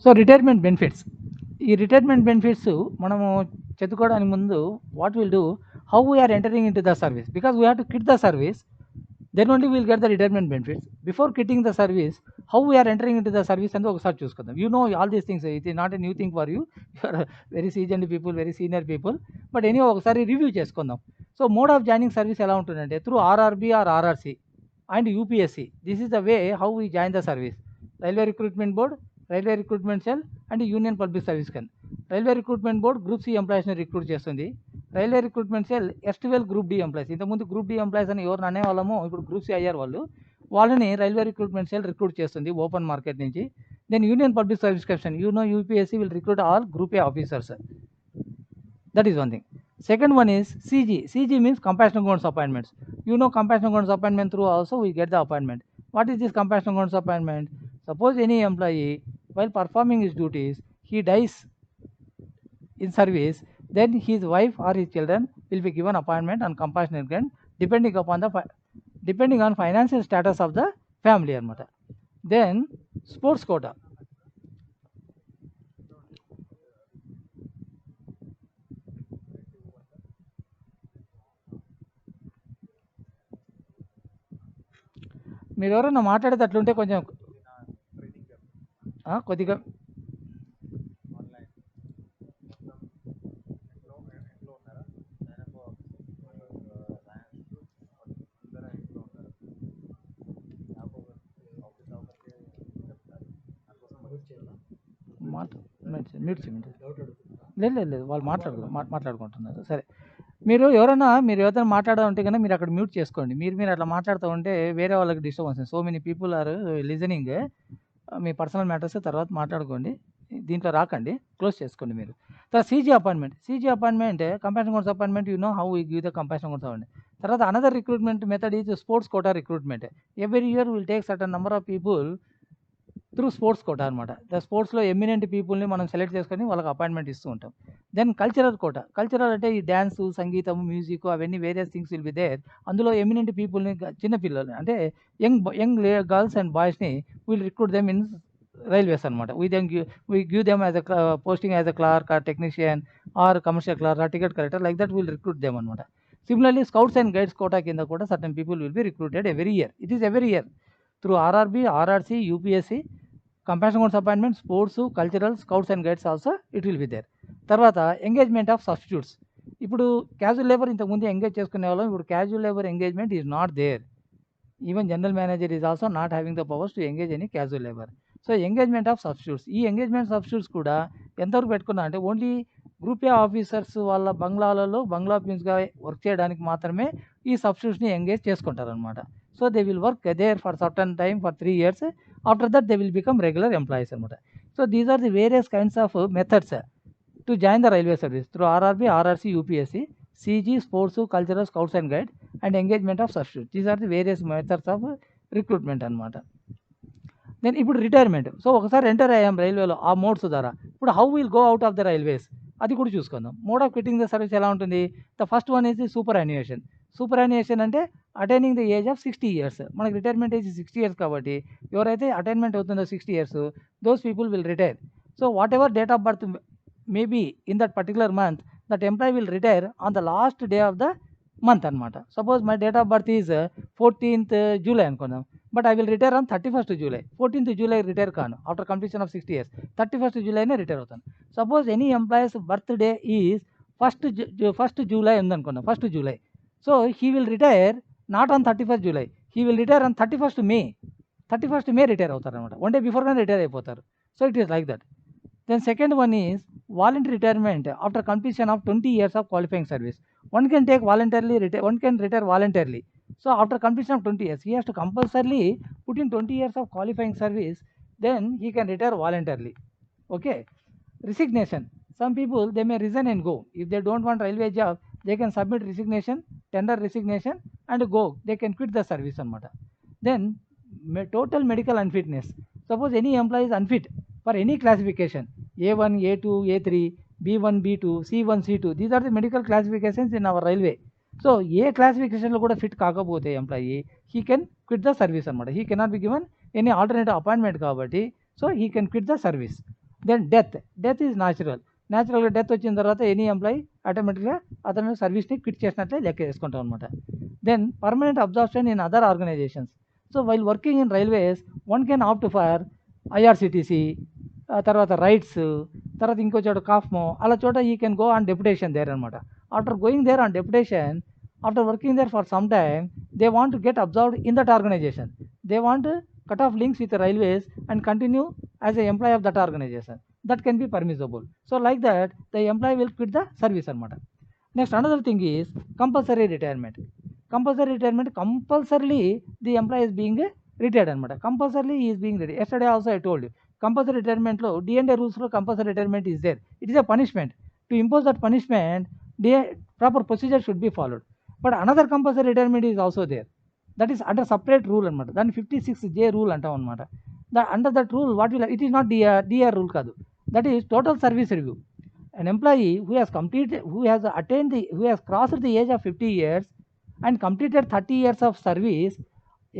So retirement benefits, ఈ retirement benefits మనము చెప్పుకోవడానికి ముందు what will do, how we are entering in to the service, because we have to quit the service, then only will get the retirement benefits. Before quitting the service, how we are entering in to the service అనేది ఒకసారి చూసుకుందాం. You know all these things, it is not a new thing for you, you are very seasoned people, very senior people, but any ఒకసారి review చేసుకుందాం. So mode of joining service ఎలా ఉంటుందంటే through RRB or RRC and UPSC. This is the way how we join the service. Railway recruitment board, railway recruitment cell and union public service con. Railway recruitment board group C ఎంప్లాయీస్ని recruit చేస్తుంది. Railway recruitment cell as well group D employees, ఇంతకుముందు group D employees అని ఎవరు అనేవాళ్ళము, ఇప్పుడు group C అయ్యారు వాళ్ళు, వాళ్ళని రైల్వే రిక్రూట్మెంట్ సెల్ రిక్రూట్ చేస్తుంది ఓపెన్ మార్కెట్ నుంచి. Then union public service commission, UPSC will recruit all group A officers. That is one thing. Second one is CG. CG means compassionate grounds appointments. You know compassionate grounds appointment through also we get the appointment. What is this compassionate grounds appointment? Suppose any employee while performing his duties, he dies in service, then his wife or his children will be given appointment on compassionate ground depending on financial status of the family anamata. Then sports quota. మీరు ఎవరైనా మాట్లాడేటట్లుంటే కొంచెం కొద్దిగా mute చేయండి. లేదు వాళ్ళు మాట్లాడుకుంటున్నారు. సరే, మీరు ఎవరైనా మాట్లాడాలంటే కన్నా మీరు అక్కడ మ్యూట్ చేసుకోండి. మీరు అట్లా మాట్లాడుతూ ఉంటే వేరే వాళ్ళకి disturbance. So many people are listening. మీ పర్సనల్ మ్యాటర్స్ తర్వాత మాట్లాడుకోండి, దీంట్లో రాకండి, క్లోజ్ చేసుకోండి మీరు. తర్వాత CG appointment compassion course appointment, you know how we give the compassion course appointment. తర్వాత another recruitment method is sports quota recruitment. Every year will take certain number of people through sports quota అనమాట. The స్పోర్ట్స్లో eminent పీపుల్ని మనం select చేసుకొని వాళ్ళకి appointment ఇస్తూ ఉంటాం. Then cultural quota. Cultural అంటే ఈ డ్యాన్సు, సంగీతం, మ్యూజిక్, అవన్నీ various things will be there. అందులో ఎమినెంట్ పీపుల్ని, చిన్నపిల్లల్ని అంటే యంగ్ గర్ల్స్ అండ్ బాయ్స్ని will recruit them in railways అనమాట. We give them as a posting as a clerk or technician or commercial clerk or ticket collector, like that will recruit them అనమాట. Similarly scouts and guides quota కింద కూడా certain people will be recruited every year. It is every year through RRB, RRC, UPSC, compassion course appointment, sports, cultural, scouts and guides also it will be there. తర్వాత engagement of substitutes. ఇప్పుడు casual labour ఇంతకుముందు engage చేసుకునే వాళ్ళం, ఇప్పుడు casual labour engagement is not there. Even general manager is also not having the powers to engage any casual labour. So engagement of substitutes, ఈ engagement substitutes కూడా ఎంతవరకు పెట్టుకున్నా అంటే ఓన్లీ గ్రూప్ ఏ ఆఫీసర్స్ వాళ్ళ బంగ్లా ప్యూన్స్గా work చేయడానికి మాత్రమే ఈ సబ్స్టిట్యూట్స్ని ఎంగేజ్ చేసుకుంటారనమాట. So they will work there for certain time for 3 years. After that they will become regular employees అనమాట. So these are the various kinds of methods to join the railway service through RRB, RRC, UPSC, CG, sports, cultural, scouts and guide and engagement of substitute. These are the various methods of recruitment అనమాట. Then ఇప్పుడు retirement. So ఒకసారి enter అయ్యాం రైల్వేలో ఆ modes ద్వారా, ఇప్పుడు how will go out of the railways అది కూడా చూసుకుందాం. Mode of quitting the service ఎలా ఉంటుంది? The first one is the superannuation అంటే attaining the age of 60 years. మనకి రిటైర్మెంట్ ఏజ్ 60 years కాబట్టి ఎవరైతే అటైన్మెంట్ అవుతుందో 60 years, those people will retire. So whatever date of birth maybe in that particular month, that employee will retire on the last day of the month అనమాట. Suppose my date of birth is 14th July అనుకుందాం, but I will retire on 31st July. 14th July retire కాను, after completion of 60 years 31st July retire అవుతాను. Suppose any employees birthday is 1st July ఉందనుకున్నాం, 1st July. So he will retire not on 31st July, he will retire on 31st May. 31st May retire అవుతారు అనమాట, one day బిఫోర్గానే retire అయిపోతారు. So it is like that. Then second one is voluntary retirement after completion of 20 years of qualifying service. One can take voluntarily, one can retire voluntarily. So after completion of 20 years, he has to compulsorily put in 20 years of qualifying service, then he can retire voluntarily. Okay. Resignation. Some people, they may resign and go. If they don't want railway job, they can submit resignation, tender resignation and go. They can quit the service anamata. Then total medical unfitness. Suppose any employee is unfit for any classification, A1, A2, A3, B1, B2, C1, C2. These are the medical classifications in our railway. So ఏ క్లాసిఫికేషన్లో కూడా fit కాకపోతే employee, he can quit the service అనమాట. He cannot be given any alternative appointment కాబట్టి, so he can quit the service. Then death is న్యాచురల్గా death వచ్చిన తర్వాత any employee ఆటోమేటిక్గా అతను సర్వీస్ని క్విట్ చేసినట్లే లెక్క వేసుకుంటాం అనమాట. Then permanent absorption in other organisations. So while working in railways one can opt for IRCTC, తర్వాత రైట్స్, తర్వాత ఇంకో చోట కాఫ్మో, అలా చోట ఈ can go on deputation there అనమాట. After going there on deputation, after working there for some time, they want to get absorbed in that organisation. They want cut off links with the railways and continue as an employee of that organization. That can be permissible. So like that, the employee will quit the service anamata. Next, another thing is compulsory retirement. Compulsorily the employee is being retired anamata. Compulsorily he is being retired. Yesterday also I told you, compulsory retirement lo D&A rules lo compulsory retirement is there. It is a punishment. To impose that punishment, the proper procedure should be followed. But another compulsory retirement is also there. That is under separate rule అనమాట. దాన్ని 56J rule అంటాం అనమాట. Under that rule what will it is not DR rule కాదు. That is total service review. An employee who has crossed the age of 50 years and completed 30 years of service,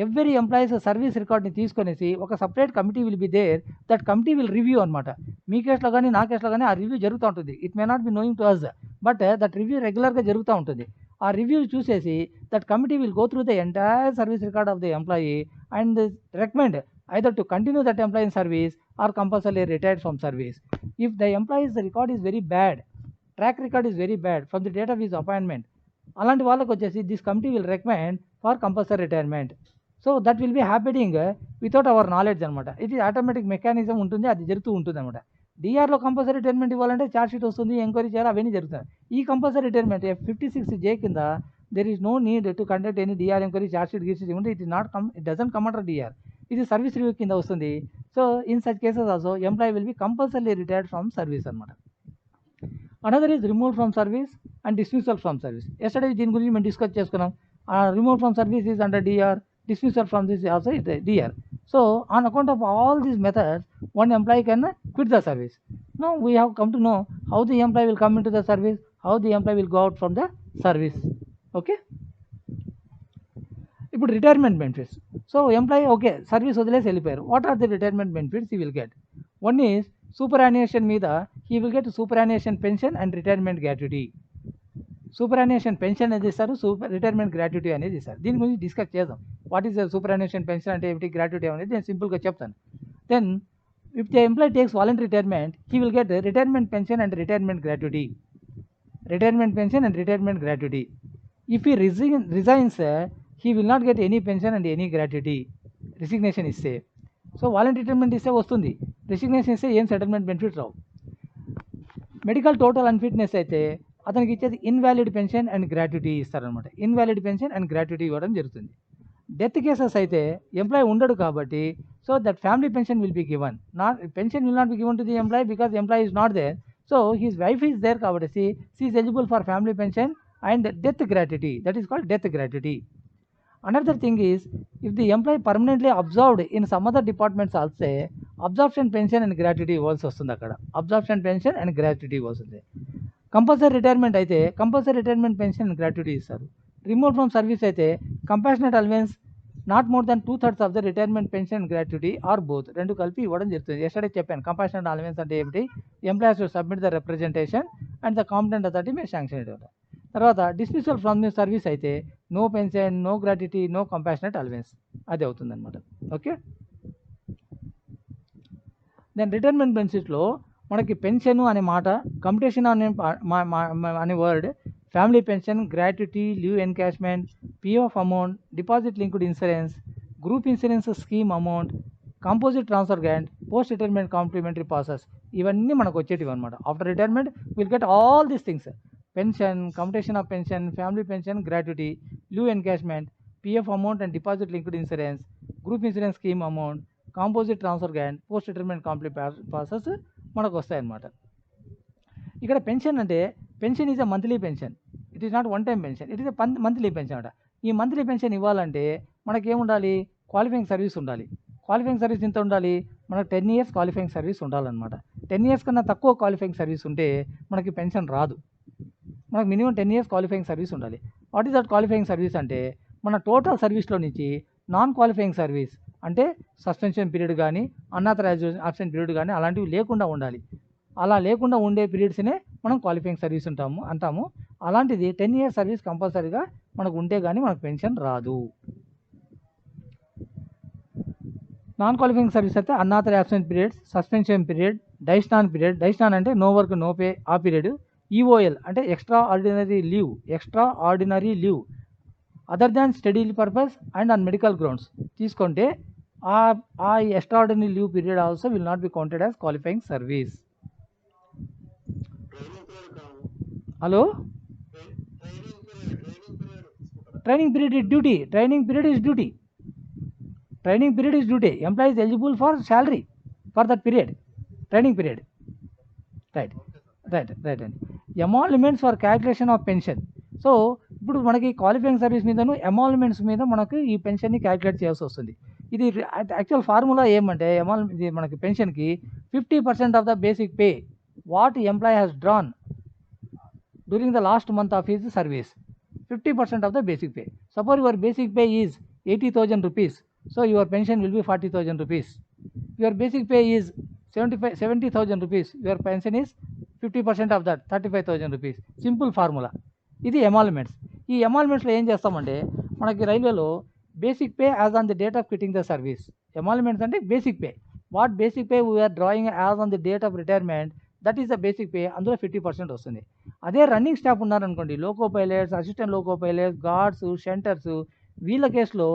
every employee's service రికార్డ్ని తీసుకొనేసి ఒక separate committee will be there. That committee will review అనమాట. మీ కేసులో కానీ నా కేసులో కానీ ఆ రివ్యూ జరుగుతూ ఉంటుంది. It may not be knowing to us, but that review రెగ్యులర్గా జరుగుతూ ఉంటుంది. ఆ రివ్యూ చూసేసి that committee will go through the entire service record of the employee and recommend either to continue that employee in service or compulsorily retired from service. If the employee's record is very bad, track record is very bad from the date of his appointment, అలాంటి వాళ్ళకి వచ్చేసి this committee will recommend for compulsory retirement. So that will be happening without our knowledge అనమాట. ఇది automatic mechanism ఉంటుంది, అది జరుగుతూ ఉంటుంది అనమాట. డిఆర్లో కంపల్సరీ రిటైర్మెంట్ ఇవ్వాలంటే ఛార్జ్ షీట్ వస్తుంది, ఎంక్వైరీ చేయాలి, అవన్నీ జరుగుతాయి. ఈ కంపల్సరీ రిటైర్మెంట్ 56J కింద there is no need to conduct any DR enquiry, charge sheet గీర్షీట్ ఇవ్వండి. It doesn't come under DR. ఇది సర్వీస్ రివ్యూ కింద వస్తుంది. So in such cases also employee will be compulsory retired from service అనమాట. Another is remove from service and dismissal from service. Yesterday దీని గురించి మేము discuss చేసుకున్నాం. Remove from service is under DR, dismissal from this also is DR. So on account of all these methods, one employee can quit the service. Now we have come to know how the employee will come into the service, how the employee will go out from the service. Okay. ఇప్పుడు retirement benefits. So employee okay service వదిలేసి వెళ్ళిపోయారు. What are the retirement benefits he will get? One is superannuation మీద he will get superannuation pension and retirement gratuity. Superannuation pension అనేది ఇస్తారు, retirement gratuity అనేది ఇస్తారు. దీని గురించి discuss చేద్దాం. What is superannuation pension అంటే ఏమిటి, గ్రాట్యుటీ అనేది నేను సింపుల్గా చెప్తాను. Then if the employee takes voluntary retirement he will get retirement pension and retirement gratuity. Retirement pension and retirement gratuity. If he resigns he will not get any pension and any gratuity. Resignation ఇస్తే, so voluntary retirement ఇస్తే వస్తుంది, resignation ఇస్తే ఏం settlement benefits రావు. Medical total unfitness అయితే అతనికి ఇచ్చేది invalid pension and gratuity ఇస్తారనమాట. ఇన్వాలిడ్ పెన్షన్ అండ్ గ్రాట్యుటీ ఇవ్వడం జరుగుతుంది. డెత్ కేసెస్ అయితే ఎంప్లాయీ ఉండడు కాబట్టి so that family pension will be given. Pension will not be given to the employee because employee is not there. So his wife is there కాబట్టి she is eligible for family pension and death gratuity. That is called death gratuity. Another thing is, if the employee permanently absorbed in some other departments also, absorption pension and gratuity ఇవ్వాల్సి వస్తుంది. అక్కడ absorption pension and gratuity ఇవ్వాల్సి వస్తుంది. Compulsory retirement అయితే compulsory retirement pension and gratuity ఇస్తారు. Remove from service అయితే compassionate allowance not more than 2/3 of the retirement pension and gratuity or both, రెండు కలిపి ఇవ్వడం జరుగుతుంది. ఎస్టర్డే చెప్పాను కంపాషనేట్ అలవెన్స్ అంటే ఏమిటి. Employers to submit the representation and the competent authority may sanction it. తర్వాత dismissal from the service అయితే no pension, no gratuity, no compassionate allowance, అది అవుతుంది అనమాట. ఓకే. దెన్ రిటైర్మెంట్ బెనిఫిట్స్లో మనకి పెన్షన్ అనే మాట, కమ్యుటేషన్ అనే word, family pension, gratuity, leave encashment, PF amount, deposit linked insurance, group insurance scheme amount, composite transfer grant, post retirement complimentary process, ఇవన్నీ మనకు వచ్చేటివి అనమాట. After retirement will get all these things: pension, commutation of pension, family pension, gratuity, leave encashment, PF amount and deposit linked insurance, group insurance scheme amount, composite transfer grant, post retirement complimentary process మనకు వస్తాయన్నమాట. ఇక్కడ pension అంటే pension is a monthly pension, it is not one time pension, it is a monthly pension అంట. ఈ monthly pension ఇవ్వాలంటే మనకేముండాలి, qualifying service ఉండాలి. Qualifying service ఎంత ఉండాలి, మనకు 10 years క్వాలిఫైయింగ్ సర్వీస్ ఉండాలన్నమాట. 10 years కన్నా తక్కువ క్వాలిఫైయింగ్ సర్వీస్ ఉంటే మనకి పెన్షన్ రాదు. మనకు మినిమం 10 years క్వాలిఫైయింగ్ సర్వీస్ ఉండాలి. What is that qualifying service అంటే మన టోటల్ సర్వీస్లో నుంచి నాన్ క్వాలిఫైయింగ్ సర్వీస్ అంటే సస్పెన్షన్ పీరియడ్ కానీ అన్ఆథరైజ్డ్ అబ్సెంట్ పీరియడ్ కానీ అలాంటివి లేకుండా ఉండాలి. అలా లేకుండా ఉండే పీరియడ్స్నే మనం క్వాలిఫైయింగ్ సర్వీస్ అంటాము. అలాంటిది 10 years సర్వీస్ కంపల్సరీగా మనకు ఉంటే కానీ మనకు పెన్షన్ రాదు. నాన్ క్వాలిఫైయింగ్ సర్వీస్ అయితే unauthorised absent periods, suspension period, dies non period. Dies non అంటే నో వర్క్ నో పే ఆ పీరియడ్. ఈఓఎల్ అంటే extraordinary leave other than study purpose and on medical grounds తీసుకుంటే ఆ extraordinary leave period also will not be counted as qualifying service. Hello, training period is duty. ట్రైనింగ్ పీరియడ్ is duty. Employee is eligible for salary for that period. Training period. Right అండి. Emoluments for calculation of pension. So ఇప్పుడు మనకి qualifying service మీదను ఎమాల్మెంట్స్ మీద మనకు ఈ పెన్షన్ని calculate చేయాల్సి వస్తుంది. ఇది యాక్చువల్ ఫార్ములా ఏమంటే ఇది మనకి పెన్షన్కి 50% of the basic pay what employee has drawn during the last month of his service. 50% of the basic pay. Suppose your basic pay is 80,000 rupees, so your pension will be 40,000 rupees. Your basic pay is 70,000 rupees, your pension is 50% of that 35,000 rupees. Simple formula. ఇది emoluments. ఈ ఎమాల్మెంట్స్లో ఏం చేస్తామంటే మనకి రైల్వేలో basic pay as on the date of quitting the service. Emoluments అంటే basic pay. What basic pay we are drawing as on the date of retirement, that is the basic pay. అందులో 50% వస్తుంది. అదే రన్నింగ్ స్టాఫ్ ఉన్నారనుకోండి, loco pilots, assistant loco pilots, guards, shunters, వీళ్ళ కేసులో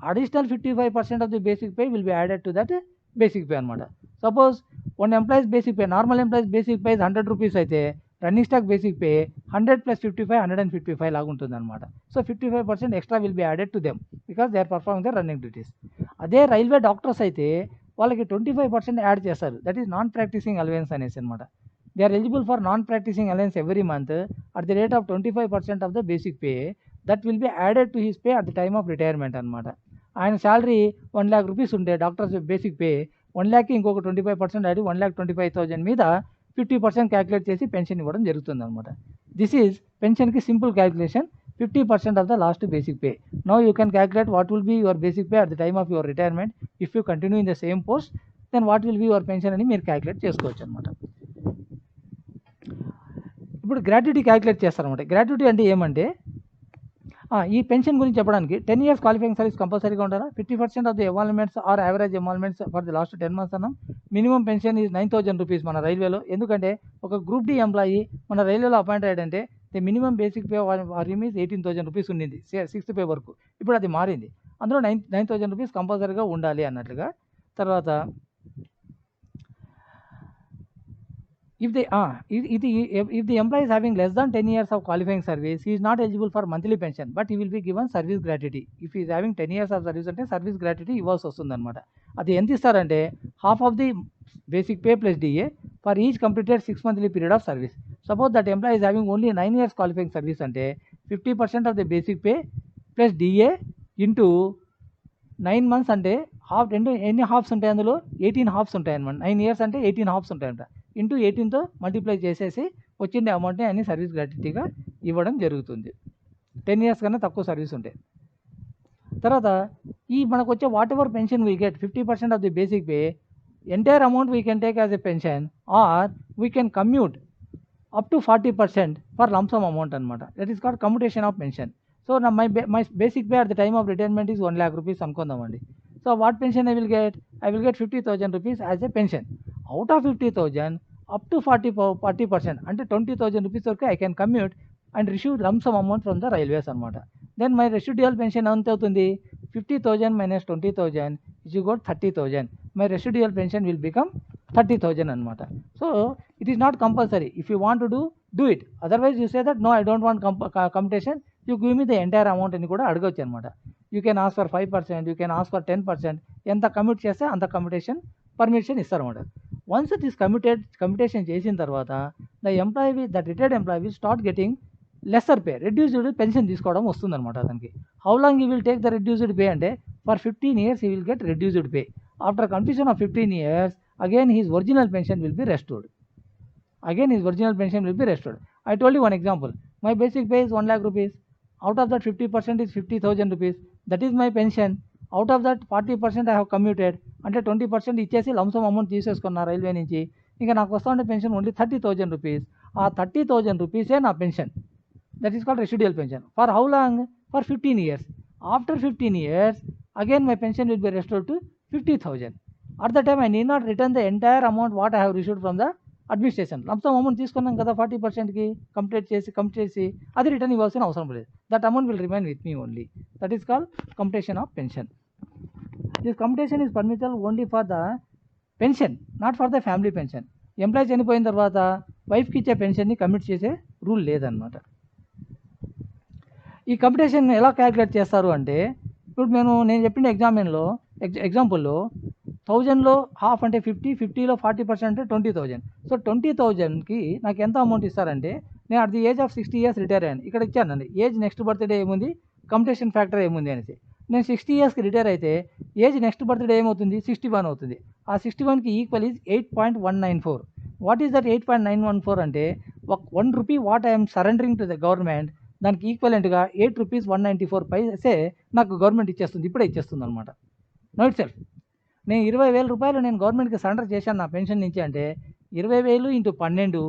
additional 55% of the basic pay will be added to that basic pay అనమాట. Suppose one employees basic pay, normal employees basic pay 100 rupees అయితే running stock basic pay 100 + 55 155 లాగా ఉంటుంది అనమాట. So 55% extra will be added to them because they are performing the running duties. అదే railway doctors అయితే వాళ్ళకి 25% add చేస్తారు. That is non practising allowance అనేసి అనమాట. They are eligible for non-practicing allowance every month at the rate of 25% of the basic pay that will be added to his pay at the time of retirement అనమాట. ఆయన salary 1 lakh rupees ఉంటే doctors basic pay 1 lakh ఇంకొక 25% add 1,25,000 మీద 50% calculate చేసి pension ఇవ్వడం జరుగుతుంది అనమాట. This is పెన్షన్కి simple calculation. 50% of the last basic pay. Now you can calculate what will be your basic pay at the time of your retirement. If you continue in the same post, then what will be your pension అని మీరు calculate చేసుకోవచ్చు అనమాట. ఇప్పుడు gratuity calculate చేస్తారనమాట. Gratuity అంటే ఏమంటే ఈ pension గురించి చెప్పడానికి 10 years క్వాలిఫైయింగ్ సర్వీస్ కంపల్సరీగా ఉండాలా. 50% of the emoluments or average emoluments for the last 10 months అన్నాం. మినిమం పెన్షన్ ఈజ్ 9,000 రూపీస్ మన రైల్వేలో. ఎందుకంటే ఒక గ్రూప్ డి ఎంప్లాయీ మన రైల్వేలో అపాయింట్ అయ్యాడంటే the minimum basic pay is 18,000 rupees ఉండింది 6th పే వరకు. ఇప్పుడు అది మారింది. అందులో 9,000 రూపీస్ కంపల్సరీగా ఉండాలి అన్నట్లుగా. తర్వాత if the employee is having less than 10 years of qualifying service, he is not eligible for monthly pension, but he will be given service gratuity. If he is having 10 years of service అంటే service gratuity ఇవ్వాల్సి వస్తుంది అనమాట. అది ఎంత ఇస్తారంటే half of the basic pay plus DA for each completed 6 monthly period of service. Suppose that employee is having only 9 years qualifying service అంటే 50% of the basic pay plus DA into 9 months అంటే half ఎన్ని హాఫ్స్ ఉంటాయి అందులో 18 హాఫ్స్ ఉంటాయి అనమాట. 9 years అంటే 18 హాఫ్స్ ఉంటాయంట. Into 18తో multiply చేసేసి వచ్చిన అమౌంట్ని అన్ని సర్వీస్ గ్రాట్యుటీగా ఇవ్వడం జరుగుతుంది. 10 years కన్నా తక్కువ సర్వీస్ ఉంటాయి. తర్వాత ఈ మనకు వచ్చే whatever pension we get 50% of the basic pay entire amount we can take as a pension or we can commute up to 40% for lump sum amount అనమాట. That is called commutation of pension. So my basic pay at the time of retirement is 1 lakh rupees అనుకుందామండి. So what pension I will get 50,000 rupees as a pension. Out of 50,000 up to 40% అంటే 20,000 rupees వరకు I can commute and receive lump sum amount from the railways అనమాట. Then my residual pension ఎంత అవుతుంది 50,000 minus 20,000 you got 30,000. My residual pension will become 30,000 అనమాట. So it is not compulsory. If you want to do it, otherwise you say that no I don't want commutation, you give me the entire amount అని కూడా అడగవచ్చు అనమాట. You can ask for 5%, you can ask for 10%. ఎంత commute చేస్తే అంత permission ఇస్తారన్నమాట. Once it is commutation చేసిన తర్వాత the retired employee will start getting lesser pay, reduced pension తీసుకోవడం వస్తుందన్నమాట అతనికి. How long he will take the reduced pay అంటే for 15 years he will get reduced pay. After completion of 15 years, again his original pension will be restored. I told you one example. My basic pay is 1 lakh rupees. Out of that 50% is 50,000 rupees. That is my pension. Out of that 40% I have commuted, అంటే 20% ఇచ్చేసి lump sum amount తీసేసుకున్నా railway నుంచి. ఇంకా నాకు వస్తూ ఉండే pension only 30,000 rupees. ఆ 30,000 రూపీసే నా pension. That is called residual pension. For how long? For 15 years. After 15 years, again my pension will be restored to 50,000. At the time I need not return the entire amount what I have received from the administration. Lump sum amount తీసుకున్నాం కదా 40%కి complete చేసి అది return ఇవ్వాల్సిన అవసరం లేదు. That amount will remain with me only. That is called computation of pension. This computation is permittable only for the pension, not for the family pension. Employee చనిపోయిన తర్వాత వైఫ్కి ఇచ్చే పెన్షన్ని కమిట్ చేసే రూల్ లేదనమాట. ఈ కంప్యూటేషన్ ఎలా క్యాలిక్యులేట్ చేస్తారు అంటే, ఇప్పుడు నేను చెప్పిన ఎగ్జాంపుల్లో 1000లో హాఫ్ అంటే 50లో 40% అంటే 20,000. సో 20,000కి నాకు ఎంత అమౌంట్ ఇస్తారంటే, నేను at the age of 60 years retire అయ్యాను. ఇక్కడ ఇచ్చానండి ఏజ్ నెక్స్ట్ బర్త్డే ఏముంది, కంప్యూటేషన్ ఫ్యాక్టర్ ఏముంది అనేసి. నేను 60 yearsకి రిటైర్ అయితే ఏజ్ నెక్స్ట్ బర్త్డే ఏమవుతుంది, 61 అవుతుంది. ఆ 61కి equal is 8.194. What is that 8.914 అంటే, 1 rupee what I'm surrendering to the government, దానికి ఈక్వలెంట్గా 8 rupees 194 paise నాకు గవర్నమెంట్ ఇచ్చేస్తుంది, ఇప్పుడే ఇచ్చేస్తుంది అనమాట. Know it self. నేను 20,000 రూపాయలు నేను గవర్నమెంట్కి సరెండర్ చేశాను నా పెన్షన్ నుంచి అంటే, 20,000 ఇంటూ 12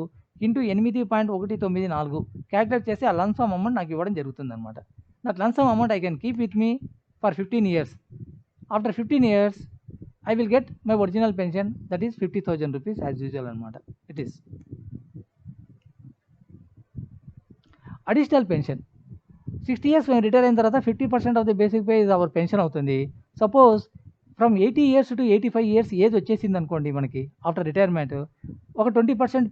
ఇంటూ 8.194 క్యాలిక్యులేట్ చేసి ఆ లంసమ్ అమౌంట్ నాకు ఇవ్వడం జరుగుతుంది అనమాట. That lump sum amount I can keep with me for 15 years. After 15 years I will get my original pension, that is 50,000 rupees as usual అనమాట. It is additional pension. 60 years మేము retire అయిన తర్వాత 50% of the basic pay is our pension అవుతుంది. Suppose from 80 years to 85 years ఏజ్ వచ్చేసింది అనుకోండి మనకి after retirement, ఒక 20%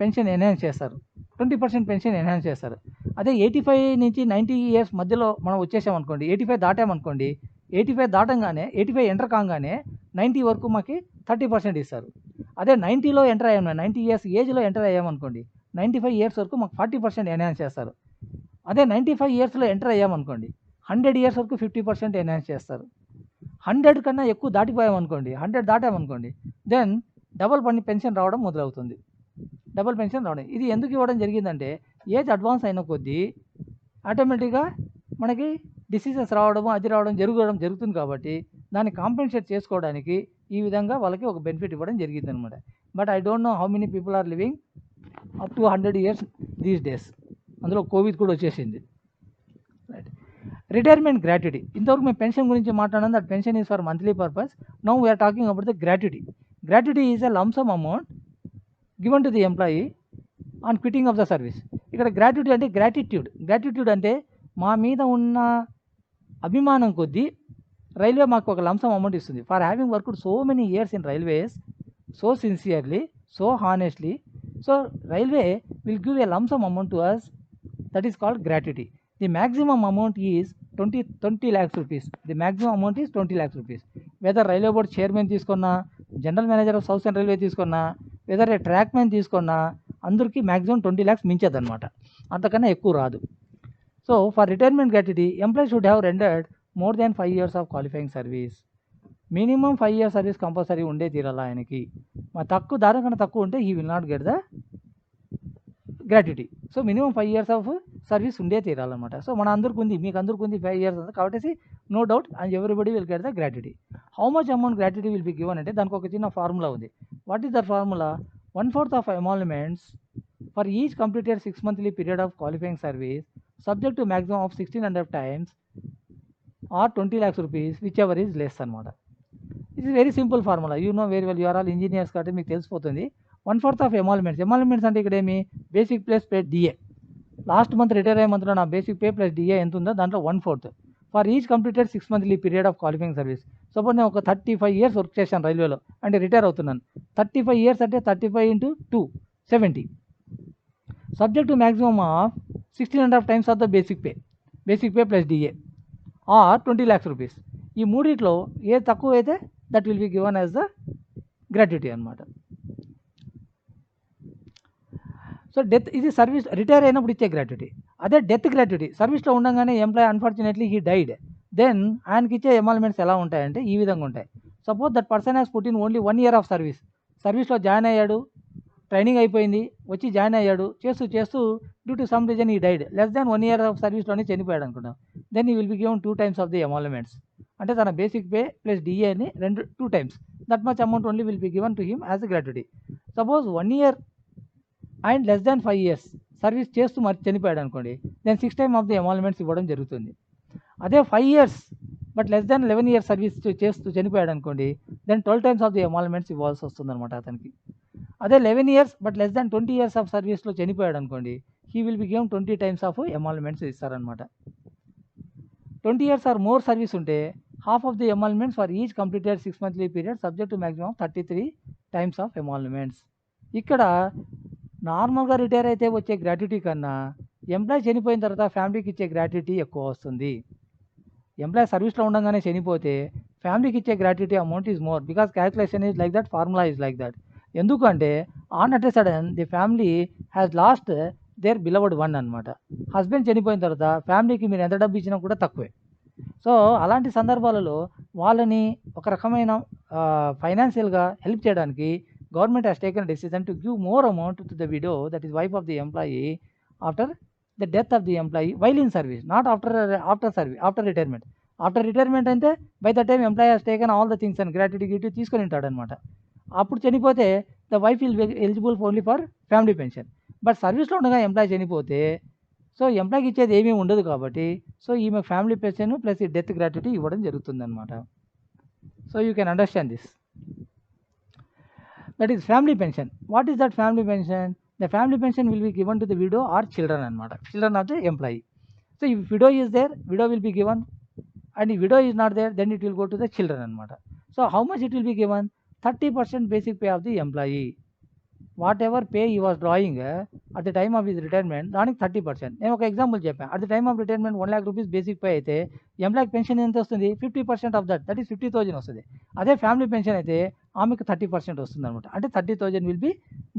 పెన్షన్ ఎన్హాన్స్ చేస్తారు. 20% పెన్షన్ ఎన్హాన్స్ చేస్తారు. అదే 85 నుంచి 90 years మధ్యలో మనం వచ్చేసామనుకోండి, 85 దాటామనుకోండి, 85 దాటంగానే 85 ఎంటర్ కాగానే 90 వరకు మాకు 30% ఇస్తారు. అదే 90లో ఎంటర్ అయ్యాము, 90 years ఏజ్లో ఎంటర్ అయ్యామనుకోండి, 95 years వరకు మాకు 40% ఎన్హాన్స్ చేస్తారు. అదే 95 yearsలో ఎంటర్ అయ్యామనుకోండి, 100 years వరకు 50% ఎన్హాన్స్ చేస్తారు. 100 కన్నా ఎక్కువ దాటిపోయామనుకోండి, 100 దాటామనుకోండి, దెన్ డబుల్ పెన్షన్ రావడం మొదలవుతుంది. డబుల్ పెన్షన్ రావడం ఇది ఎందుకు ఇవ్వడం జరిగిందంటే, ఏజ్ అడ్వాన్స్ అయిన కొద్దీ ఆటోమేటిక్గా మనకి డిసీజెస్ రావడము అది జరుగుతుంది కాబట్టి దాన్ని కాంపెన్సేట్ చేసుకోవడానికి ఈ విధంగా వాళ్ళకి ఒక బెనిఫిట్ ఇవ్వడం జరిగింది అనమాట. But I don't know how many people are living up to 100 years these days. అందులో కోవిడ్ కూడా వచ్చేసింది. రైట్. Retirement gratuity. ఇంతవరకు మేము పెన్షన్ గురించి మాట్లాడాం, that pension is for monthly purpose. Now we are talking about the gratuity. Gratuity is a lump sum amount given to the employee on quitting of the service. ఇక్కడ gratuity అంటే gratitude అంటే మా మీద ఉన్న అభిమానం కొద్దీ రైల్వే మాకు ఒక లంసమ్ అమౌంట్ ఇస్తుంది. For having worked so many years in railways, so sincerely, so honestly, so railway will give a lump sum amount to us, that is called gratuity. The maximum amount is 20 lakhs rupees. The maximum amount is 20 lakhs rupees. Whether railway board chairman తీసుకున్నా, general manager of south central railway తీసుకున్నా, weather ఏ track man తీసుకున్నా, అందరికీ maximum 20 lakhs మించదనమాట, అంతకన్నా ఎక్కువ రాదు. So for retirement gratuity employee should have rendered more than 5 years of qualifying service. Minimum 5 years service compulsory ఉండే తీరాలి ఆయనకి. దానికన్నా తక్కువ ఉంటే he will not get the gratuity. So minimum 5 years of service ఉండే తీరాలన్నమాట. సో మన అందరికి ఉంది, మీకు అందరికి ఉంది 5 years కాబట్టి no doubt and everybody will get the gratuity. How much amount gratuity will be given అంటే దానికి ఒక చిన్న ఫార్ములా ఉంది. What is the formula? 1/4 of emoluments for each completed 6 monthly period of qualifying service subject to maximum of 1600 times or 20 lakhs rupees, whichever is less అనమాట. It is very simple formula. You know very well, you are all engineers కాబట్టి మీకు తెలిసిపోతుంది. 1/4 of emoluments అంటే ఇక్కడ ఏమి, basic plus DA. Last month retire అయ్యే మంత్లో నా బేసిక్ పే ప్లస్ డిఏ ఎంత ఉందో దాంట్లో 1/4 for each completed 6 monthly period of qualifying service. Suppose నేను ఒక 35 years వర్క్ చేశాను రైల్వేలో అంటే రిటైర్ అవుతున్నాను. 35 years అంటే 35 into 2 70. Subject to maximum of 1600 times of the basic pay plus DA or 20 lakhs rupees. ఈ మూడిట్లో ఏ తక్కువ అయితే that will be given as the gratuity అనమాట. సో డెత్, ఇది సర్వీస్ రిటైర్ అయినప్పుడు ఇచ్చే గ్రాట్యుటీ. అదే డెత్ గ్రాట్యుటీ, సర్వీస్లో ఉండగానే employee unfortunately he died, then ఆయనకి ఇచ్చే ఎమాల్మెంట్స్ ఎలా ఉంటాయంటే ఈ విధంగా ఉంటాయి. Suppose that person has put in only 1 year of సర్వీస్లో జాయిన్ అయ్యాడు, ట్రైనింగ్ అయిపోయింది, వచ్చి జాయిన్ అయ్యాడు, చేస్తూ చేస్తూ due to some reason he died, less than 1 year of సర్వీస్లోనే చనిపోయాడు అనుకుంటాం. Then he will be given 2 times of the emoluments. అంటే తన బేసిక్ పే ప్లస్ డిఏని 2 times, that much amount only will be given to him as gratuity. Suppose 1 year and less than 5 years service చేస్తూ మరి చనిపోయాడు అనుకోండి, then 6 times of the ఎమాల్మెంట్స్ ఇవ్వడం జరుగుతుంది. అదే 5 years but less than 11 years service చేస్తూ చనిపోయాడు అనుకోండి, then 12 times of the emoluments ఇవ్వాల్సి వస్తుంది అనమాట అతనికి. అదే 11 years but less than 20 years of సర్వీస్లో చనిపోయాడు అనుకోండి, he will be given 20 times of emoluments ఇస్తారనమాట. 20 years ఆర్ మోర్ సర్వీస్ ఉంటే half of the emoluments for each completed 6 monthly period subject to maximum 33 times of emoluments. ఇక్కడ నార్మల్గా retire అయితే వచ్చే gratuity కన్నా ఎంప్లాయ్ చనిపోయిన తర్వాత ఫ్యామిలీకి ఇచ్చే గ్రాట్యుటీ ఎక్కువ వస్తుంది. ఎంప్లాయ్ సర్వీస్లో ఉండగానే చనిపోతే ఫ్యామిలీకి ఇచ్చే gratuity amount is more, because calculation is like that, formula is like that. ఎందుకంటే on at a sudden the family has lost their beloved one అనమాట. హస్బెండ్ చనిపోయిన తర్వాత ఫ్యామిలీకి మీరు ఎంత డబ్బు ఇచ్చినా కూడా తక్కువే. సో అలాంటి సందర్భాలలో వాళ్ళని ఒక రకమైన ఫైనాన్షియల్గా హెల్ప్ చేయడానికి government has taken decision to give more amount to the widow, that is wife of the employee, after the death of the employee while in service, not after service, after retirement. After retirement అంటే by the time employee has taken all the things and gratuity తీసుకొని ఉంటాడు అనమాట. అప్పుడు చనిపోతే the wife will be eligible only for family pension. But సర్వీస్లో ఉండగా employee చనిపోతే so ఎంప్లాయీకి ఇచ్చేది ఏమీ ఉండదు కాబట్టి సో ఈమె ఫ్యామిలీ పెన్షన్ ప్లస్ ఈ డెత్ గ్రాట్యుటీ ఇవ్వడం జరుగుతుంది అనమాట. So you can understand this. That is family pension. What is that family pension? The family pension will be given to the widow or children anamata, children of the employee. So if widow is there, widow will be given, and if widow is not there, then it will go to the children anamata. So how much it will be given? 30% basic pay of the employee. Whatever pay he was drawing at the time of his retirement, దానికి 30%. నేను ఒక example చెప్పాను. At the time of retirement 1 lakh rupees basic pay అయితే employee pension ఎంత వస్తుంది? 50% of that is 50,000 వస్తుంది. అదే family pension అయితే ఆమెకు 30% వస్తుంది అనమాట. అంటే 30,000 will be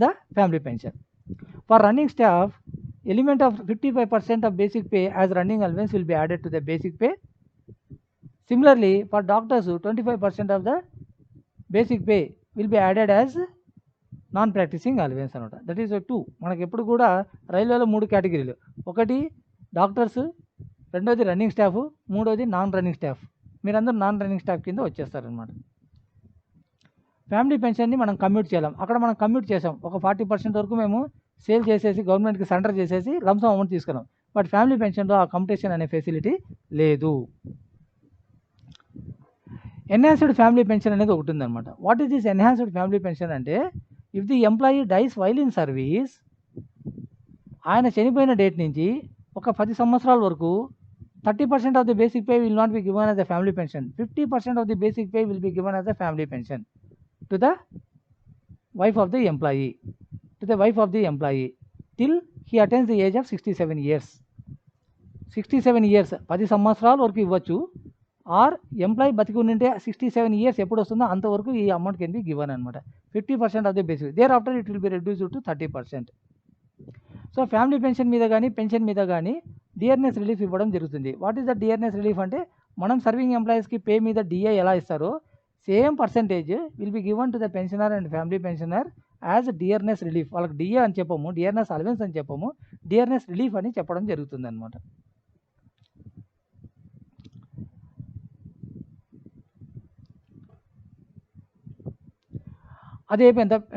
the family pension. For running staff, element of 55% of basic pay as running allowance will be added to the basic pay. Similarly, for doctors, 25% of the basic pay will be added as non-practicing allowance అనమాట. That is 2. మనకి ఎప్పుడు కూడా రైల్వేలో 3 కేటగిరీలు, ఒకటి doctors, రెండోది running staff, మూడోది non running staff. మీరందరూ non running staff కింద వచ్చేస్తారనమాట. ఫ్యామిలీ పెన్షన్ని మనం కమ్యూట్ చేయలేం. అక్కడ మనం కమ్యూట్ చేసాం, ఒక 40% వరకు మేము సేల్ చేసేసి గవర్నమెంట్కి సరెండర్ చేసేసి లంసమ్ అమౌంట్ తీసుకున్నాం. బట్ ఫ్యామిలీ పెన్షన్లో ఆ కమ్యూటేషన్ అనే ఫెసిలిటీ లేదు. ఎన్హాన్స్డ్ ఫ్యామిలీ పెన్షన్ అనేది ఒకటి ఉందన్నమాట. What is this enhanced family pension అంటే, if the employee dies while in service, ఆయన చనిపోయిన డేట్ నుంచి ఒక 10 సంవత్సరాల వరకు 30% of the basic pay will not be given as a family pension, 50% of the basic pay will be given as a family pension to the wife of the employee, till he attains the age of 67 years. 67 years 10 సంవత్సరాల వరకు ఇవ్వచ్చు, are employee బతికి ఉంటే 67 years ఎప్పుడు వస్తుందో అంతవరకు ఈ amount can be given అనమాట. 50% of the basic, thereafter it will be reduced to 30%. So family pension మీద కానీ పెన్షన్ మీద కానీ డియర్నెస్ రిలీఫ్ ఇవ్వడం జరుగుతుంది. What is the dearness relief అంటే, మనం సర్వింగ్ ఎంప్లాయీస్కి పే మీద డిఏ ఎలా ఇస్తారో same percentage will be given to the pensioner and family pensioner as dearness relief. వాళ్ళకి డిఏ అని చెప్పము, డియర్నెస్ అలవెన్స్ అని చెప్పము, డియర్నెస్ రిలీఫ్ అని చెప్పడం జరుగుతుంది అనమాట. అదే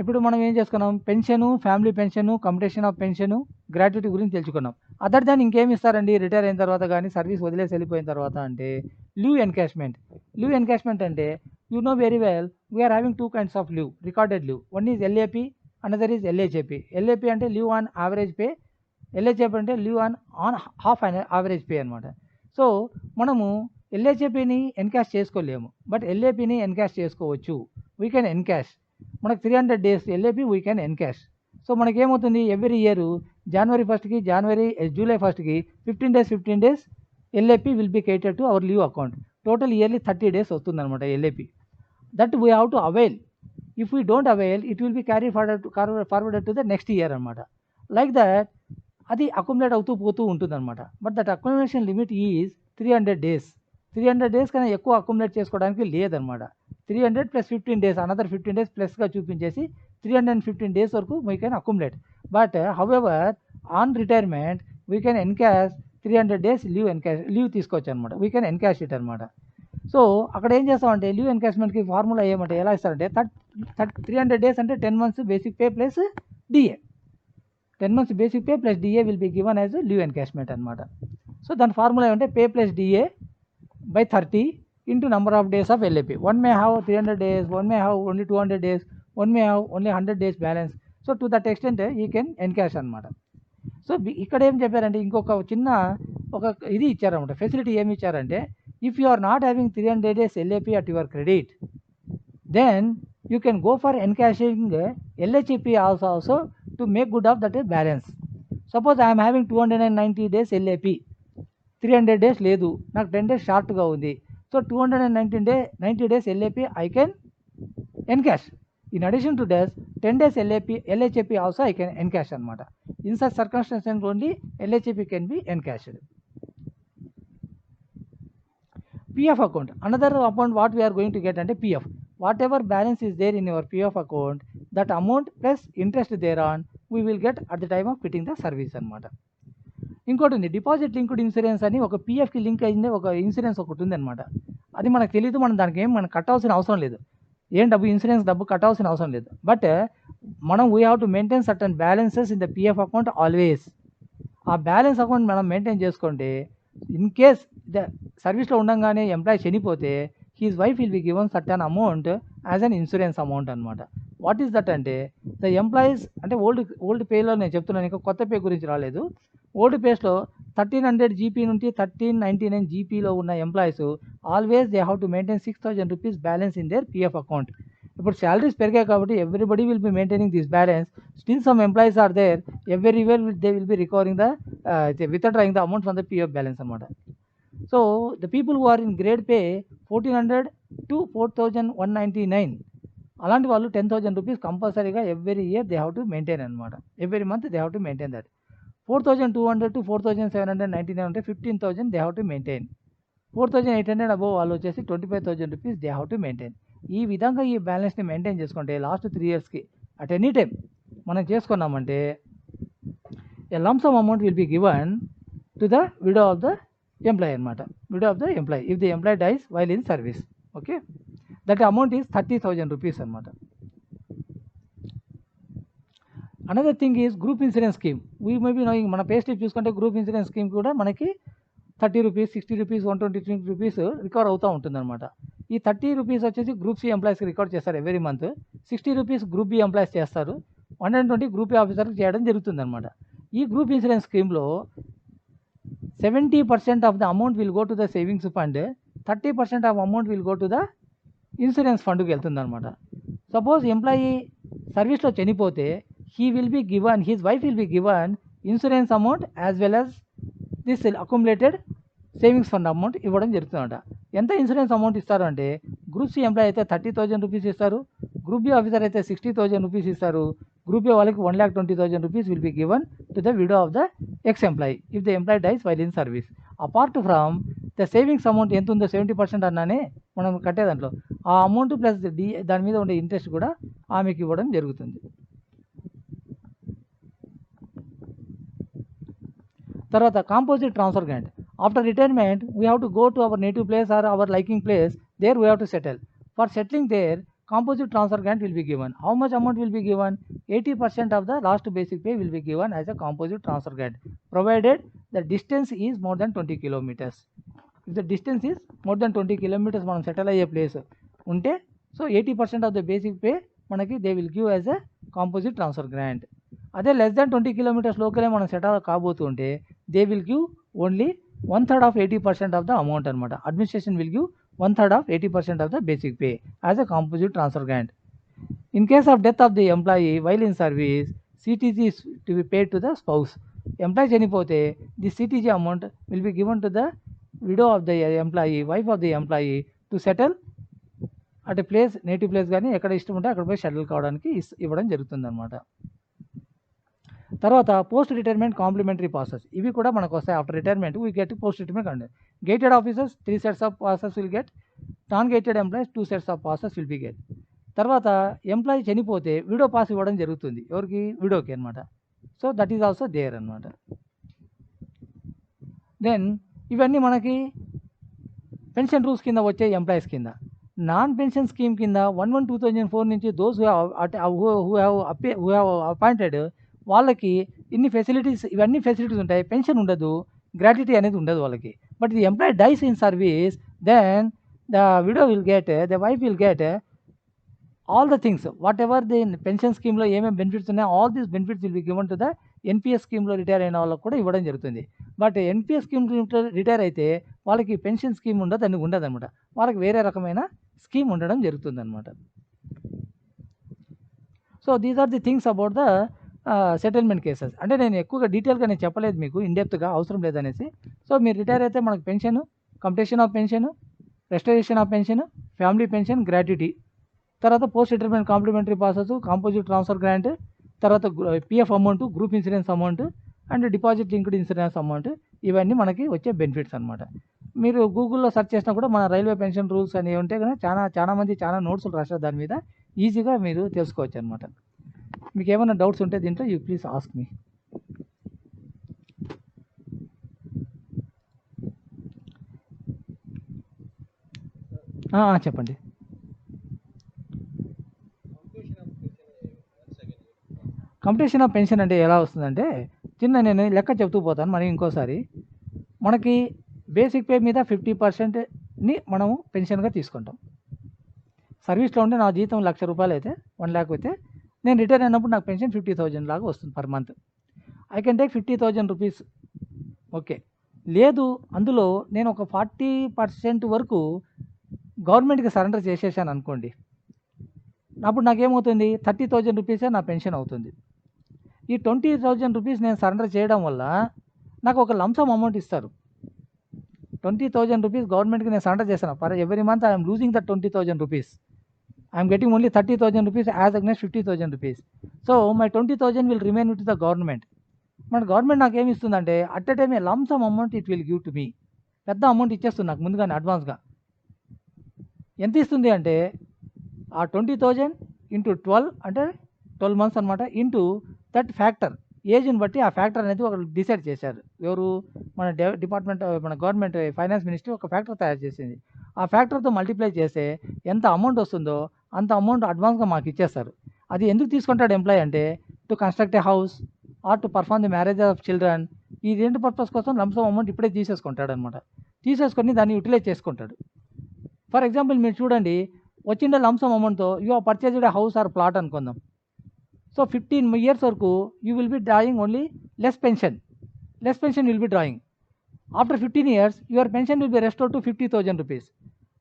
ఇప్పుడు మనం ఏం చేసుకున్నాం, pension, family pension, commutation of pension, gratuity గురించి తెలుసుకున్నాం. అదర్ దాన్ ఇంకేమి ఇస్తారండి రిటైర్ అయిన తర్వాత కానీ సర్వీస్ వదిలేసి వెళ్ళిపోయిన తర్వాత అంటే, లీవ్ ఎన్కాష్మెంట్. లీవ్ ఎన్కాష్మెంట్ అంటే, you know very well we are having 2 kinds of leave, recorded leave. One is LAP, another is LHAP. LAP అంటే leave on average pay, LHAP అంటే leave on half average pay అనమాట. So మనము ఎల్హెచ్ఏపిని encash చేసుకోలేము, but ఎల్ఏపిని encash చేసుకోవచ్చు. We can encash. మనకు 300 days LAP we can encash. So మనకేమవుతుంది, every year July 1st 15 days LAP will be credited to our leave account. Total yearly 30 days వస్తుంది అనమాట ఎల్ఏపి. That we have to avail. If we don't avail it will B carry forwarded to the next year అనమాట. Like that అది accumulate అవుతూ పోతూ ఉంటుంది అనమాట. But that accumulation limit is 300 days. 300 days కన్నా ఎక్కువ అక్యుములేట్ చేసుకోవడానికి లేదనమాట. 300 + 15 days, అనదర్ 15 days ప్లస్గా చూపించేసి 315 days వరకు we can accumulate. But however on retirement we can encash 300 days leave తీసుకోవచ్చు అనమాట. వీ కెన్ ఎన్కాష్ ఇట్ అనమాట. సో అక్కడ ఏం చేస్తామంటే లీవ్ ఎన్కాష్మెంట్కి ఫార్ములా ఏమంటే ఎలా ఇస్తారంటే 300 days అంటే 10 months basic pay plus DA. 10 months basic pay plus DA will be given as leave encashment అనమాట. సో దాని ఫార్ములా ఏమంటే pay plus DA by 30 into number of days of LAP. One may have 300 days, one may have only 200 days, one may have only 100 days balance. So to that extent he can encash అనమాట. So ఇక్కడ ఏం చెప్పారంటే ఇంకొక చిన్న ఒక ఇది ఇచ్చారనమాట, facility ఏమి ఇచ్చారంటే if you are not having 300 days LAP at your credit, then you can go for encashing LHP also to make good of that balance. Suppose I am having 290 days LAP, 300 days లేదు, నాకు 10 days షార్ట్గా ఉంది. So 290 days LAP I can encash. In addition to this 10 days LHP also I can encash అనమాట. In such circumstances only LHP can be encashed. PF account, another account what we are going to get అంటే PF. Whatever balance is there in your PF account, that amount plus interest thereon we will get at the time of quitting the service అనమాట. ఇంకోటి ఉంది deposit linked insurance అని, ఒక పిఎఫ్కి link అయింది ఒక insurance ఒకటి ఉందన్నమాట. అది మనకు తెలియదు, మనం దానికి మనం కట్టాల్సిన అవసరం లేదు, ఇన్సూరెన్స్ డబ్బు కట్టాల్సిన అవసరం లేదు. బట్ మనం we have to maintain certain balances in the PF account always. ఆ బ్యాలెన్స్ అకౌంట్ మనం మెయింటైన్ చేసుకుంటే ఇన్ కేస్ ద సర్వీస్లో ఉండగానే ఎంప్లాయీ చనిపోతే his wife will be given certain amount as an insurance amount అనమాట. వాట్ ఈస్ దట్ అంటే the employees అంటే old పేలో నేను చెప్తున్నాను, ఇంకా కొత్త పే గురించి రాలేదు. ఓల్డ్ పేస్లో 1300 జీపీ నుండి 1399 జీపీలో ఉన్న employees always they have to maintain 6000 rupees balance in their PF account. ఇప్పుడు శాలరీస్ పెరిగాయి కాబట్టి everybody will be maintaining this balance. Still some employees are there, everywhere they will be recovering the withdrawing the amount from the PF balance అనమాట. So the people who are in grade pay 1400 to 4199, అలాంటి వాళ్ళు 10,000 రూపీస్ కంపల్సరీగా every year they have to maintain అనమాట. Every month they have to maintain that. 4200 to 4799 అంటే 15,000 they have to maintain. 4800 above వాళ్ళు వచ్చేసి 25,000 rupees they have to maintain. ఈ విధంగా ఈ బ్యాలెన్స్ని మెయింటైన్ చేసుకుంటే లాస్ట్ 3 yearsకి అట్ ఎనీ టైం మనం చేసుకున్నామంటే a lump sum amount will be given to the widow of the employee అనమాట. Widow of the employee if the employee dies while in service. Okay, that amount is 30,000 rupees అనమాట. Another thing is group insurance scheme. We may be knowing, మన pay slip చూసుకుంటే group insurance scheme కూడా మనకి 30 rupees, 60 rupees, 120 rupees recover అవుతూ ఉంటుందన్నమాట. ఈ 30 rupees వచ్చేసి group C employees record చేస్తారు every month. 60 rupees group B employees చేస్తారు, 120 గ్రూప్ ఏ ఆఫీసర్కి చేయడం జరుగుతుందన్నమాట. ఈ గ్రూప్ ఇన్సూరెన్స్ స్కీమ్లో 70% of the amount will go to the savings fund, 30% of amount will go to the insurance ఫండ్కి వెళ్తుందన్నమాట. సపోజ్ ఎంప్లాయీ సర్వీస్లో చనిపోతే he will be given, his wife will be given insurance amount as well as this accumulated savings fund amount ఇవ్వడం జరుగుతుందట. ఎంత insurance amount ఇస్తారు అంటే group C employee అయితే 30,000 rupees ఇస్తారు, గ్రూప్ బి ఆఫీసర్ అయితే 60,000 రూపీస్ ఇస్తారు, గ్రూప్ ఏ వాళ్ళకి 1,20,000 rupees will be given to the widow of the ex employee if the employee dies while in service. Apart from the savings amount ఎంత ఉందో 70% అన్నానే మనం కట్టే దాంట్లో ఆ అమౌంట్ ప్లస్ దాని మీద ఉండే ఇంట్రెస్ట్ కూడా ఆమెకి ఇవ్వడం జరుగుతుంది. తర్వాత composite transfer grant. After retirement we have to go to our native place or our liking place, there we have to settle. For settling there composite transfer grant will be given. How much amount will be given? 80% of the last basic pay will be given as a composite transfer grant, provided the distance is more than 20 kilometers. If the distance is more than 20 kilometers మనం settle అయ్యే place ఉంటే, so 80% of the basic pay మనకి they will give as a composite transfer grant. అదే less than 20 kilometers లోకలే మనం settle కాబోతుంటే they will give only 1/3 of 80% of the amount అనమాట. Administration will give 1/3 of 80% of the basic pay as a composite transfer grant. In case of death of the employee while in service, CTG is to be paid to the spouse. Employee చనిపోతే the CTG amount will be given to the widow of the employee, wife of the employee to settle at a place, native place కానీ ఎక్కడ ఇష్టం ఉంటే అక్కడ పోయి settle కావడానికి ఇవ్వడం జరుగుతుందన్నమాట. తర్వాత పోస్ట్ రిటైర్మెంట్ కాంప్లిమెంటరీ పాసెస్, ఇవి కూడా మనకు వస్తాయి. After retirement we get post retirement and gazetted officers 3 sets of passes will get, non gazetted employees 2 sets of passes will be get. తర్వాత ఎంప్లాయీ చనిపోతే విడో పాస్ ఇవ్వడం జరుగుతుంది. ఎవరికి? విడోకి అనమాట. So that is also there అనమాట. Then ఇవన్నీ మనకి పెన్షన్ రూల్స్ కింద వచ్చే ఎంప్లాయీస్ కింద. నాన్ పెన్షన్ స్కీమ్ కింద 1/1/2004 నుంచి దోస్ హూ హ్యావ్ అపాయింటెడ్ వాళ్ళకి ఇవన్నీ ఫెసిలిటీస్ ఉంటాయి. పెన్షన్ ఉండదు, గ్రాట్యుటీ అనేది ఉండదు వాళ్ళకి. But the employee dies in service, then the widow will get, the wife will get all the things whatever the pension స్కీమ్లో ఏమేమి బెనిఫిట్స్ ఉన్నాయో all these benefits will be given to the NPS స్కీమ్లో retire అయిన వాళ్ళకి కూడా ఇవ్వడం జరుగుతుంది. But NPS scheme retire అయితే వాళ్ళకి పెన్షన్ స్కీమ్ ఉండదు అనమాట. వాళ్ళకి వేరే రకమైన స్కీమ్ ఉండడం జరుగుతుంది అనమాట. So these are the things about the settlement cases. అంటే నేను ఎక్కువగా డీటెయిల్గా నేను చెప్పలేదు మీకు, ఇన్డెప్త్గా అవసరం లేదనేసి. సో మీరు రిటైర్ అయితే మనకు pension, computation of pension, restoration of pension, family pension, gratuity, తర్వాత post retirement complimentary process, composite transfer grant, తర్వాత PF amount, group insurance amount and deposit linked insurance amount, ఇవన్నీ మనకి వచ్చే బెనిఫిట్స్ అనమాట. మీరు గూగుల్లో సెర్చ్ చేసినా కూడా మన రైల్వే పెన్షన్ రూల్స్ అనేవి ఉంటే కనుక చాలా మంది చాలా నోట్స్లు రాశారు దాని మీద, ఈజీగా మీరు తెలుసుకోవచ్చు అనమాట. మీకు ఏమైనా డౌట్స్ ఉంటే దీంట్లో యూ ప్లీజ్ ఆస్క్ మీ. చెప్పండి. కంప్యూటేషన్ ఆఫ్ పెన్షన్ అంటే ఎలా వస్తుందంటే, నేను లెక్క చెప్తూ పోతాను మరి ఇంకోసారి. మనకి బేసిక్ పే మీద 50%ని మనము పెన్షన్గా తీసుకుంటాం. సర్వీస్లో ఉంటే నా జీతం ₹1,00,000 అయితే 1,00,000 అయితే నేను రిటైర్ అయినప్పుడు నాకు పెన్షన్ 50,000 లాగా వస్తుంది per month. I can take ₹50,000. Okay. లేదు, అందులో నేను ఒక 40% వరకు గవర్నమెంట్కి సరెండర్ చేసేసాను అనుకోండి, అప్పుడు నాకేమవుతుంది? ₹30,000 నా పెన్షన్ అవుతుంది. ఈ ₹20,000 నేను సరెండర్ చేయడం వల్ల నాకు ఒక లంసమ్ అమౌంట్ ఇస్తారు. ₹20,000 గవర్నమెంట్కి నేను సరెండర్ చేశాను. For every month I'm losing the ₹20,000. I'm getting only ₹30,000 as against ₹50,000. So my 20,000 will remain with the government. మన గవర్నమెంట్ నాకు ఏమి ఇస్తుందంటే at a time a lump sum amount it will give to me. పెద్ద amount ఇచ్చేస్తుంది నాకు ముందుగానే అడ్వాన్స్గా. ఎంత ఇస్తుంది అంటే ఆ 20,000 ఇంటూ 12 అంటే 12 months అనమాట, ఇంటూ దట్ ఫ్యాక్టర్, ఏజ్ని బట్టి ఆ ఫ్యాక్టర్ అనేది ఒక డిసైడ్ చేశారు. ఎవరు? మన డిపార్ట్మెంట్, మన గవర్నమెంట్ ఫైనాన్స్ మినిస్ట్రీ ఒక ఫ్యాక్టర్ తయారు చేసింది. ఆ ఫ్యాక్టర్తో మల్టిప్లై చేస్తే ఎంత అమౌంట్ వస్తుందో అంత అమౌంట్ అడ్వాన్స్గా మాకు ఇచ్చేస్తారు. అది ఎందుకు తీసుకుంటాడు ఎంప్లాయ్ అంటే, to construct a house or to perform the marriage of children, ఈ 2 పర్పస్ కోసం లంసమ్ అమౌంట్ ఇప్పుడే తీసేసుకుంటాడు అనమాట. తీసేసుకొని దాన్ని యూటిలైజ్ చేసుకుంటాడు. ఫర్ ఎగ్జాంపుల్ మీరు చూడండి, వచ్చిండే లంసమ్ అమౌంట్తో you are purchased a house or plot అనుకుందాం. సో 15 years వరకు you will be drawing only less pension will be drawing. After 15 years your pension will be restored to ₹50,000.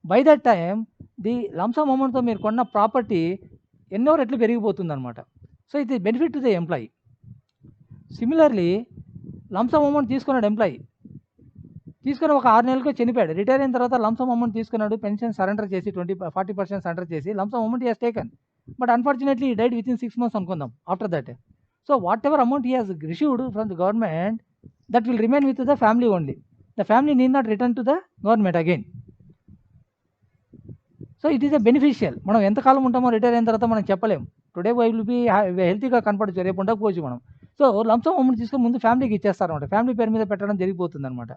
By that time the lump sum అమౌంట్తో మీరు కొన్న property ఎన్నో రెట్లు పెరిగిపోతుంది అనమాట. So it is benefit to the employee. Similarly lump sum amount తీసుకున్నాడు employee, తీసుకుని ఒక 6 నెలలకు చనిపోయాడు. రిటైర్ అయిన తర్వాత లంసమ్ అమౌంట్ తీసుకున్నాడు, పెన్షన్ సరెండర్ చేసి 40% సరెండర్ చేసి lump sum amount he has taken. But unfortunately died with in 6 months అనుకుందాం after that. So what ever amount he has received from the government that will remain with the family only. The family need not return to the government again. So it is a beneficial. మనం ఎంతకాలం ఉంటామో retire అయిన తర్వాత మనం చెప్పలేము. Today why will be హెల్తీగా కనపడచ్చు, రేపు ఉండకపోవచ్చు మనం. సో లంసమ్ అమౌంట్ తీసుకొని ముందు ఫ్యామిలీకి ఇచ్చేస్తారనమాట. ఫ్యామిలీ పేరు మీద పెట్టడం జరిగిపోతుంది అనమాట.